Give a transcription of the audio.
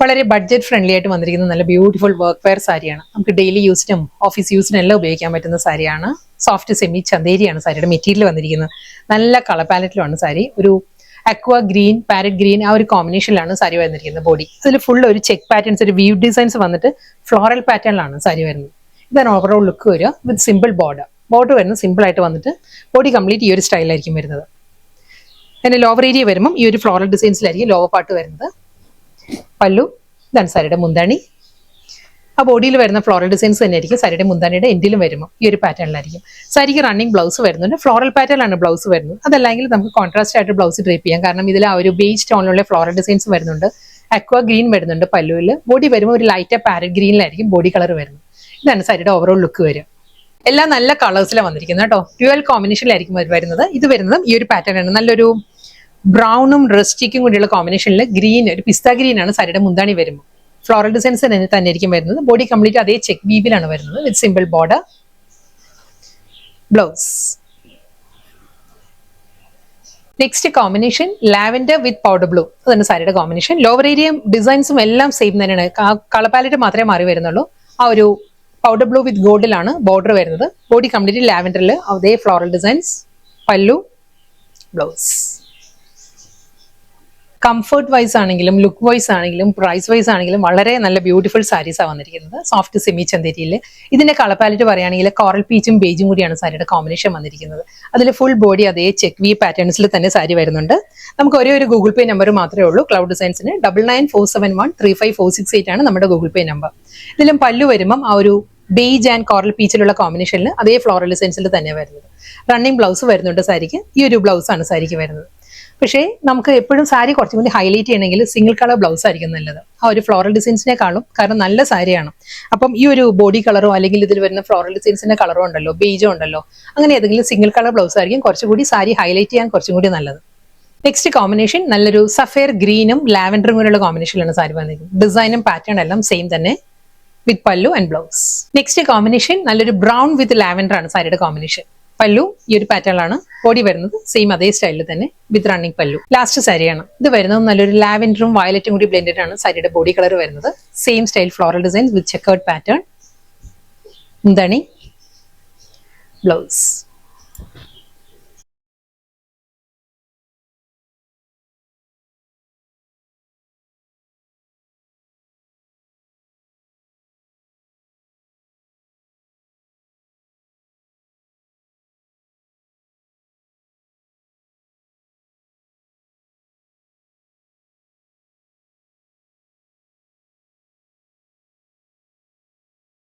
വളരെ budget friendly ആയിട്ട് വന്നിരിക്കുന്ന നല്ല ബ്യൂട്ടിഫുൾ വർക്ക് വെയർ സാരിയാണ്. നമുക്ക് ഡെയിലി യൂസിനും ഓഫീസ് യൂസിനും എല്ലാം ഉപയോഗിക്കാൻ പറ്റുന്ന സാരിയാണ്. സോഫ്റ്റ് സെമി ചന്തേരിയാണ് സാരിയുടെ മെറ്റീരിയൽ വന്നിരിക്കുന്നത്. നല്ല കളർ പാലറ്റിലാണ് സാരി. ഒരു അക്വ ഗ്രീൻ, പാരറ്റ് ഗ്രീൻ ആ ഒരു കോമ്പിനേഷനിലാണ് സാരി വന്നിരിക്കുന്നത്. ബോഡി അതിൽ ഫുൾ ഒരു ചെക്ക് പാറ്റേൺസ്, ഒരു വ്യൂ ഡിസൈൻസ് വന്നിട്ട് ഫ്ലോറൽ പാറ്റേണിലാണ് സാരി വരുന്നത്. ഇതാണ് ഓവറോൾ ലുക്ക് വരിക വിത്ത് സിമ്പിൾ ബോർഡർ വരുന്നത് സിമ്പിൾ ആയിട്ട് വന്നിട്ട് ബോഡി കംപ്ലീറ്റ് ഈ ഒരു സ്റ്റൈലായിരിക്കും വരുന്നത്. അതിന്റെ ലോവർ ഏരിയ വരുമ്പോൾ ഈ ഒരു ഫ്ലോറൽ ഡിസൈൻസിലായിരിക്കും ലോവർ പാർട്ട് വരുന്നത്. പല്ലു, ഇതാണ് സാരിയുടെ മുന്താണി. ആ ബോഡിയിൽ വരുന്ന ഫ്ലോറൽ ഡിസൈൻസ് തന്നെ ആയിരിക്കും സാരിയുടെ മുന്താണിയുടെ എൻഡിലും വരുമ്പോൾ ഈ ഒരു പാറ്റേണിലായിരിക്കും. സാരിക്ക് റണ്ണിങ് ബ്ലൗസ് വരുന്നുണ്ട്. ഫ്ലോറൽ പാറ്റേണിലാണ് ബ്ലൗസ് വരുന്നത്. അതല്ലെങ്കിൽ നമുക്ക് കോൺട്രാസ്റ്റ് ആയിട്ട് ബ്ലൗസ് ഡ്രേപ്പ് ചെയ്യാം. കാരണം ഇതിൽ ആ ഒരു ബേജ് ടോണിലുള്ള ഫ്ലോറൽ ഡിസൈൻസ് വരുന്നുണ്ട്. അക്വ ഗ്രീൻ വരുന്നുണ്ട് പല്ലുവിൽ. ബോഡി വരുമ്പോൾ ഒരു ലൈറ്റ് പാരറ്റ് ഗ്രീനിലായിരിക്കും ബോഡി കളർ വരുന്നത്. ഇതാണ് സാരിയുടെ ഓവറോൾ ലുക്ക് വരിക. എല്ലാം നല്ല കളേഴ്സിലാണ് വന്നിരിക്കുന്നത് കേട്ടോ. ഡ്യുവൽ കോമ്പിനേഷനിലായിരിക്കും വരുന്നത്. ഇത് വരുന്നതും ഈ ഒരു പാറ്റേൺ ആണ്. നല്ലൊരു ബ്രൗണും റസ്റ്റിക്കും കൂടിയുള്ള കോമ്പിനേഷനിൽ ഗ്രീൻ, ഒരു പിസ്ത ഗ്രീൻ ആണ് സാരിയുടെ മുന്താണി വരുമ്പോൾ. ഫ്ലോറൽ ഡിസൈൻസ് തന്നെ ആയിരിക്കും വരുന്നത്. ബോഡി കംപ്ലീറ്റ് അതേ ചെക്ക് വീവിലാണ് വരുന്നത് വിത്ത് simple border. Blouse. Next combination lavender വിത്ത് പൗഡർ ബ്ലൂ. അതാണ് സാരിയുടെ കോമ്പിനേഷൻ. ലോവർ ഏരിയയും ഡിസൈൻസും എല്ലാം സെയിം തന്നെയാണ്. കളർ പാലറ്റ് മാത്രമേ മാറി വരുന്നുള്ളൂ. ആ ഒരു പൗഡർ ബ്ലൂ വിത്ത് ഗോൾഡിലാണ് ബോർഡർ വരുന്നത്. ബോഡി കംപ്ലീറ്റ് ലാവൻഡറിൽ അതേ floral designs. Pallu, blouse. Comfort wise ആണെങ്കിലും ലുക്ക് വൈസ് ആണെങ്കിലും പ്രൈസ് വൈസ് ആണെങ്കിലും വളരെ നല്ല ബ്യൂട്ടിഫുൾ സാരീസാണ് വന്നിരിക്കുന്നത്. സോഫ്റ്റ് സെമി ചന്തേരിയിൽ. ഇതിന്റെ കളർ പാലറ്റ് പറയുകയാണെങ്കിൽ കോറൽ പീച്ചും ബേജും കൂടിയാണ് സാരിയുടെ കോമ്പിനേഷൻ വന്നിരിക്കുന്നത്. അതിൽ ഫുൾ ബോഡി അതേ ചെക്ക് വി പാറ്റേൺസിൽ തന്നെ സാരി വരുന്നുണ്ട്. നമുക്ക് ഒരേ ഒരു ഗൂഗിൾ പേ നമ്പർ മാത്രമേ ഉള്ളൂ ക്ലൗഡ് ഡിസൈൻസിന്. 9947135468 ആണ് നമ്മുടെ ഗൂഗിൾ പേ നമ്പർ. ഇതിലും പല്ലു വരുമ്പം ആ ഒരു ബേജ് ആൻഡ് കോറൽ പീച്ചിലുള്ള കോമ്പിനേഷനിൽ അതേ ഫ്ലോറൽ ഡിസൈൻസിൽ തന്നെ വരുന്നത്. റണ്ണിങ് ബ്ലൗസ് വരുന്നുണ്ട് സാരിക്ക്. ഈ ഒരു ബ്ലൗസ് ആണ് സാരിക്ക് വരുന്നത്. പക്ഷേ നമുക്ക് എപ്പോഴും സാരി കുറച്ചും കൂടി ഹൈലൈറ്റ് ചെയ്യണമെങ്കിൽ സിംഗിൾ കളർ ബ്ലൗസ് ആയിരിക്കും നല്ലത്. ആ ഒരു ഫ്ലോറൽ ഡിസൈൻസിനെക്കാളും, കാരണം നല്ല സാരിയാണ്. അപ്പം ഈ ഒരു ബോഡി കളറോ അല്ലെങ്കിൽ ഇതിൽ വരുന്ന ഫ്ലോറൽ ഡിസൈൻസിന്റെ കളറോ ഉണ്ടല്ലോ, ബേജോ ഉണ്ടല്ലോ, അങ്ങനെ ഏതെങ്കിലും സിംഗിൾ കളർ ബ്ലൗസ് ആയിരിക്കും കുറച്ചുകൂടി സാരി ഹൈലൈറ്റ് ചെയ്യാൻ കുറച്ചും കൂടി നല്ലത്. നെക്സ്റ്റ് കോമ്പിനേഷൻ നല്ലൊരു സഫയർ ഗ്രീനും ലാവൻഡറും കൂടെയുള്ള കോമ്പിനേഷനിലാണ് സാരി വന്നിരിക്കുന്നത്. ഡിസൈനും പാറ്റേൺ എല്ലാം സെയിം തന്നെ വിത്ത് പല്ലു ആൻഡ് ബ്ലൗസ്. നെക്സ്റ്റ് കോമ്പിനേഷൻ നല്ലൊരു ബ്രൗൺ വിത്ത് ലാവൻഡർ ആണ് സാരിയുടെ കോമ്പിനേഷൻ. പല്ലു ഈ ഒരു പാറ്റേണിലാണ്. ബോഡി വരുന്നത് സെയിം അതേ സ്റ്റൈലിൽ തന്നെ വിത്ത് റണ്ണിങ് പല്ലു. ലാസ്റ്റ് സാരിയാണ്. ഇത് വരുന്നത് നല്ലൊരു ലാവൻഡറും വയലറ്റും കൂടി ബ്ലെൻഡഡ് ആണ് സാരിയുടെ ബോഡി കളർ വരുന്നത്. സെയിം സ്റ്റൈൽ ഫ്ലോറൽ ഡിസൈൻസ് വിത്ത് ചെക്കേർഡ് പാറ്റേൺ. മുന്താണി, ബ്ലൗസ്.